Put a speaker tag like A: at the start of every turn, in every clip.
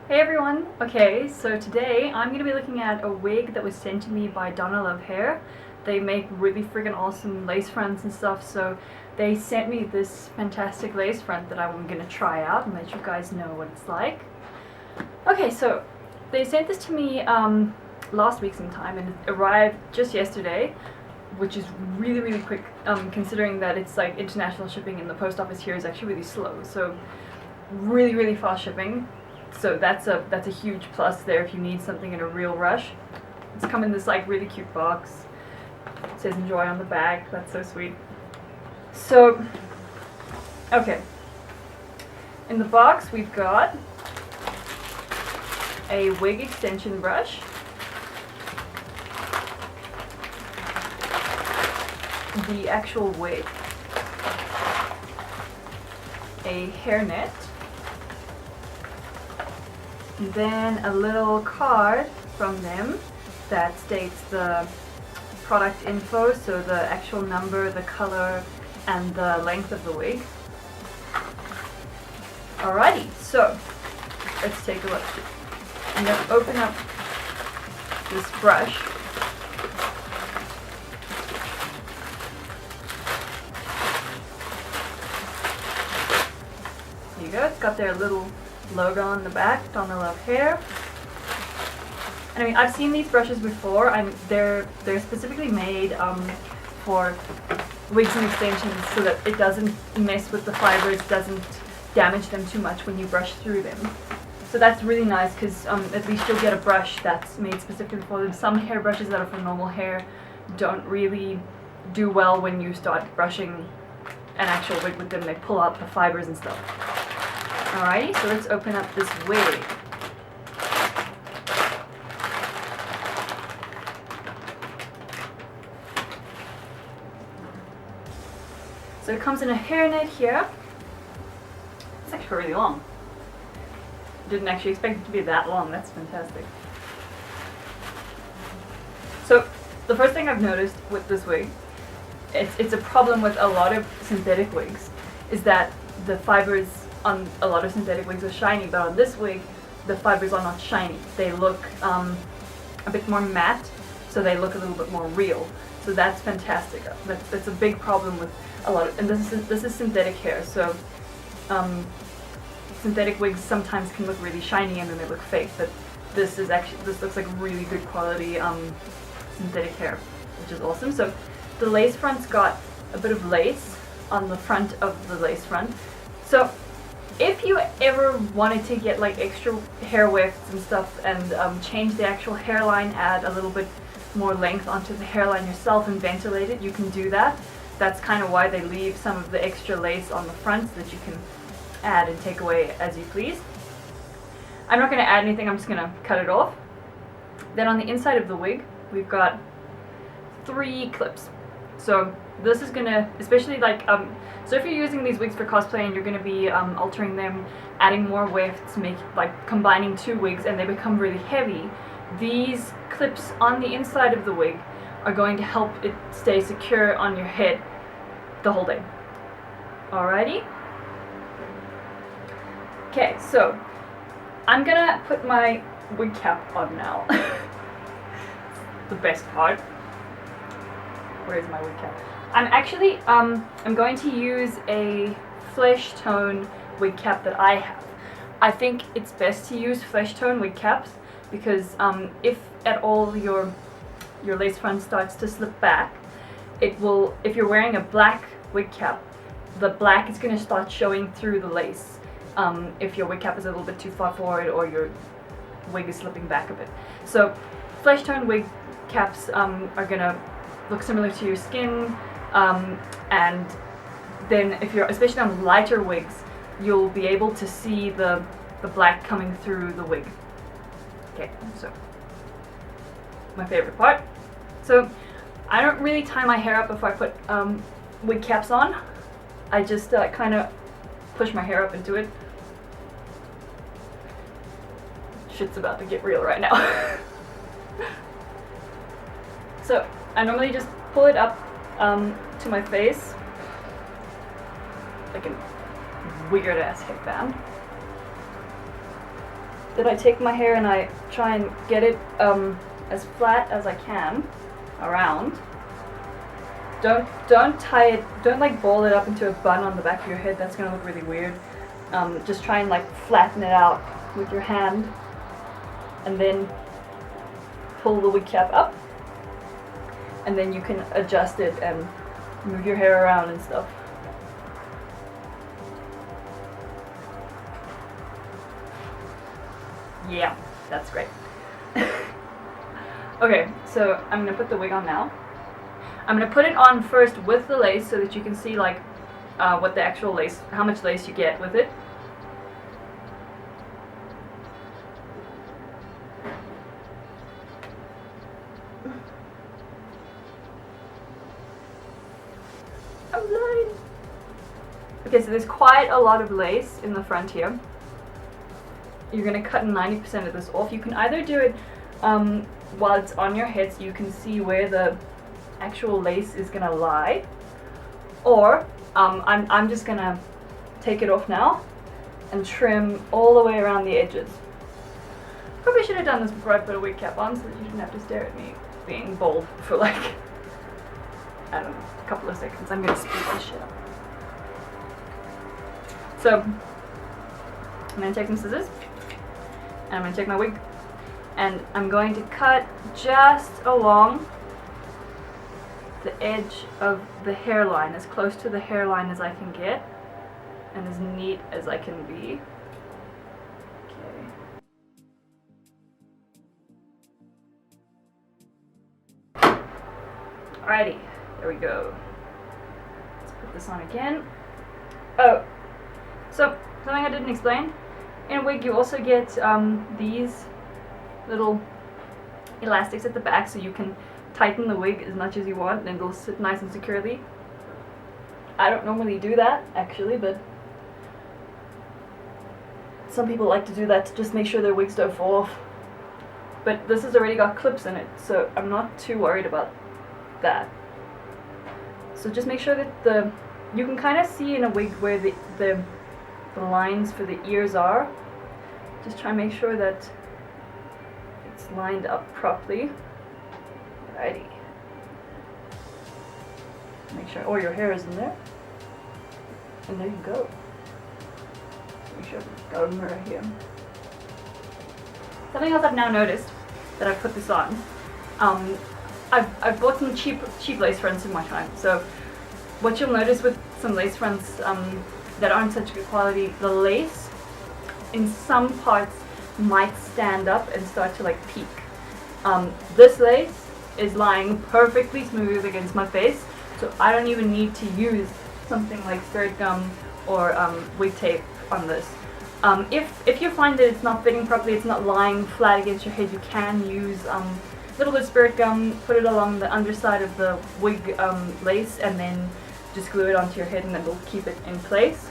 A: Hey everyone! Okay, so today I'm going to be looking at a wig that was sent to me by Donalovehair. They make really freaking awesome lace fronts and stuff, so they sent me this fantastic lace front that I'm going to try out and let you guys know what it's like. Okay, so they sent this to me last week sometime and it arrived just yesterday, which is really quick considering that it's like international shipping and the post office here is actually really slow, so really fast shipping. So that's a huge plus there if you need something in a real rush. It's come in this like really cute box. It says enjoy on the back. That's so sweet. So, okay. In the box we've got a wig extension brush, the actual wig, a hairnet, then a little card from them that states the product info, so the actual number, the color, and the length of the wig. Alrighty, so let's take a look. I'm going to open up this brush. There you go, it's got their little logo on the back, Donalovehair. And I mean, I've seen these brushes before. They're specifically made for wigs and extensions so that it doesn't mess with the fibers, doesn't damage them too much when you brush through them. So that's really nice because at least you'll get a brush that's made specifically for them. Some hair brushes that are for normal hair don't really do well when you start brushing an actual wig with them. They pull out the fibers and stuff. Alrighty, so let's open up this wig. So it comes in a hairnet here. It's actually really long. Didn't actually expect it to be that long. That's fantastic. So the first thing I've noticed with this wig, it's a problem with a lot of synthetic wigs, is that the fibers on a lot of synthetic wigs are shiny, but on this wig, the fibers are not shiny. They look a bit more matte, so they look a little bit more real. So that's fantastic. That's a big problem with a lot of, and this is synthetic hair, so synthetic wigs sometimes can look really shiny and then they look fake, but this looks like really good quality synthetic hair, which is awesome. So the lace front's got a bit of lace on the front of the lace front. So if you ever wanted to get like extra hair wefts and stuff and change the actual hairline, add a little bit more length onto the hairline yourself and ventilate it, you can do that. That's kind of why they leave some of the extra lace on the front so that you can add and take away as you please. I'm not going to add anything, I'm just going to cut it off. Then on the inside of the wig, we've got 3 clips. So this is going to, especially like, so if you're using these wigs for cosplay and you're going to be altering them, adding more wefts, like combining 2 wigs and they become really heavy, these clips on the inside of the wig are going to help it stay secure on your head the whole day. Alrighty? Okay, so I'm gonna put my wig cap on now. The best part. Where's my wig cap? I'm actually, I'm going to use a flesh tone wig cap that I have. I think it's best to use flesh tone wig caps because if at all your lace front starts to slip back, it will, if you're wearing a black wig cap, the black is going to start showing through the lace if your wig cap is a little bit too far forward or your wig is slipping back a bit. So flesh tone wig caps are going to look similar to your skin, and then if you're, especially on lighter wigs, you'll be able to see the black coming through the wig. Okay, so my favorite part. So I don't really tie my hair up before I put wig caps on. I just kind of push my hair up into it. Shit's about to get real right now. So I normally just pull it up to my face like a weird ass headband. then I take my hair and I try and get it as flat as I can around. Don't tie it, don't like ball it up into a bun on the back of your head, that's gonna look really weird. Just try and like flatten it out with your hand and then pull the wig cap up, and then you can adjust it and move your hair around and stuff. Yeah, that's great. Okay, so I'm gonna put the wig on now. I'm gonna put it on first with the lace so that you can see like what the actual lace, how much lace you get with it. I'm blind. Okay, so there's quite a lot of lace in the front here. You're gonna cut 90% of this off. You can either do it while it's on your head so you can see where the actual lace is gonna lie, or I'm just gonna take it off now and trim all the way around the edges. Probably should have done this before I put a wig cap on so that you didn't have to stare at me being bald for like, I don't know, a couple of seconds. I'm gonna speed this shit up. So I'm gonna take some scissors and I'm gonna take my wig and I'm going to cut just along the edge of the hairline, as close to the hairline as I can get and as neat as I can be. Okay. Alrighty, there we go. Let's put this on again. Oh, so something I didn't explain. In a wig you also get these little elastics at the back so you can tighten the wig as much as you want and it'll sit nice and securely. I don't normally do that actually, but some people like to do that to just make sure their wigs don't fall off. But this has already got clips in it, so I'm not too worried about that. So just make sure that you can kind of see in a wig where the lines for the ears are. Just try and make sure that it's lined up properly. Alrighty. Make sure all your hair is in there. And there you go. Make sure I've got them right here. Something else I've now noticed that I've put this on. I've bought some cheap lace fronts in my time. So what you'll notice with some lace fronts that aren't such good quality, the lace in some parts might stand up and start to like peak. This lace is lying perfectly smooth against my face, so I don't even need to use something like spirit gum or wig tape on this. If you find that it's not fitting properly, it's not lying flat against your head, you can use a little bit of spirit gum, put it along the underside of the wig lace, and then just glue it onto your head and then it'll keep it in place.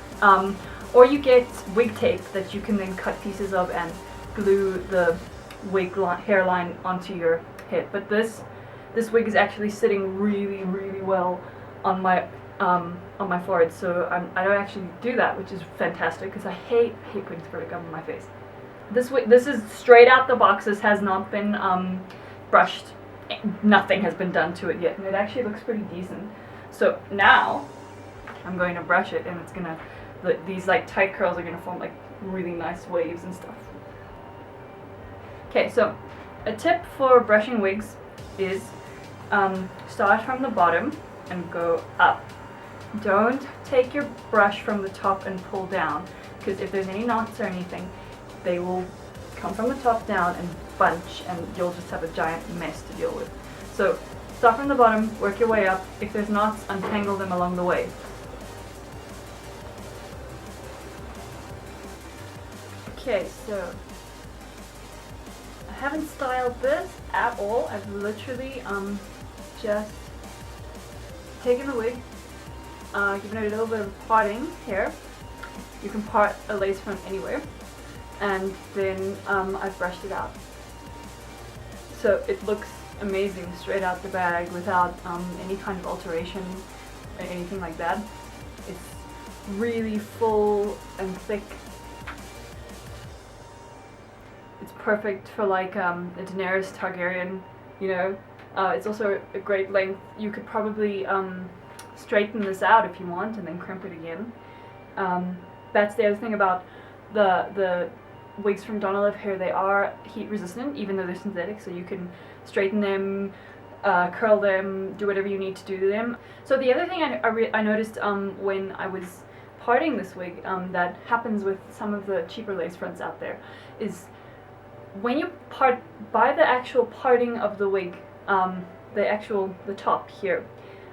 A: Or you get wig tape that you can then cut pieces of and glue the wig hairline onto your head. But this wig is actually sitting really, really well on my forehead, so I don't actually do that, which is fantastic because I hate putting spirit gum on my face. This is straight out the box. This has not been brushed. Nothing has been done to it yet, and it actually looks pretty decent. So now I'm going to brush it, and it's gonna, these like tight curls are gonna form like really nice waves and stuff. Okay, so a tip for brushing wigs is start from the bottom and go up. Don't take your brush from the top and pull down, because if there's any knots or anything, they will come from the top down and bunch, and you'll just have a giant mess to deal with. So start from the bottom, work your way up. If there's knots, untangle them along the way. Okay, so I haven't styled this at all. I've literally just taken the wig, given it a little bit of parting here. You can part a lace front anywhere, and then I've brushed it out. So it looks amazing straight out the bag without any kind of alteration or anything like that. It's really full and thick. It's perfect for like a Daenerys Targaryen, you know. It's also a great length. You could probably straighten this out if you want and then crimp it again. That's the other thing about the wigs from Donalovehair. They are heat resistant even though they're synthetic, so you can straighten them, curl them, do whatever you need to do to them. So the other thing I noticed when I was parting this wig, that happens with some of the cheaper lace fronts out there, is when you by the actual parting of the wig, the top here,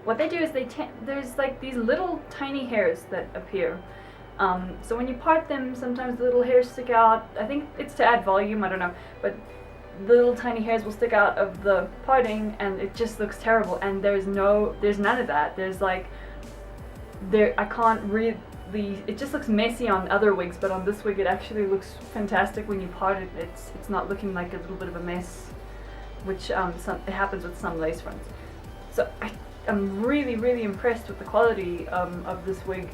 A: what they do is there's like these little tiny hairs that appear. So when you part them, sometimes the little hairs stick out. I think it's to add volume, I don't know, but the little tiny hairs will stick out of the parting and it just looks terrible, and there's none of that. There's like, I can't read it just looks messy on other wigs, but on this wig it actually looks fantastic when you part it. It's not looking like a little bit of a mess, which it happens with some lace fronts. So I'm really, really impressed with the quality of this wig.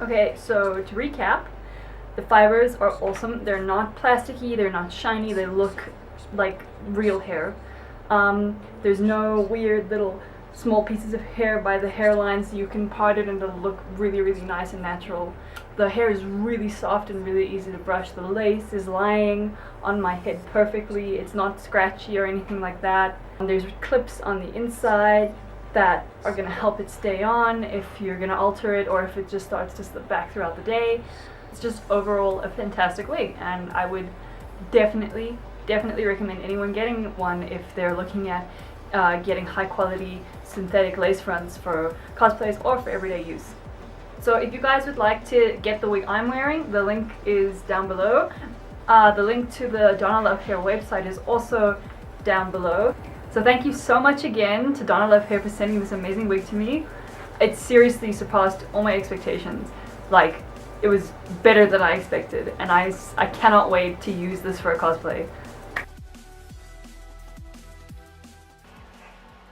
A: Okay, so to recap, the fibers are awesome. They're not plasticky, they're not shiny, they look like real hair. There's no weird little small pieces of hair by the hairline, so you can part it and it'll look really, really nice and natural. The hair is really soft and really easy to brush. The lace is lying on my head perfectly. It's not scratchy or anything like that. There's clips on the inside that are going to help it stay on if you're going to alter it or if it just starts to slip back throughout the day. It's just overall a fantastic wig, and I would definitely recommend anyone getting one if they're looking at getting high quality synthetic lace fronts for cosplays or for everyday use. So if you guys would like to get the wig I'm wearing, the link is down below. The link to the Donalovehair website is also down below. So thank you so much again to Donalovehair for sending this amazing wig to me. It seriously surpassed all my expectations. Like, it was better than I expected, and I cannot wait to use this for a cosplay.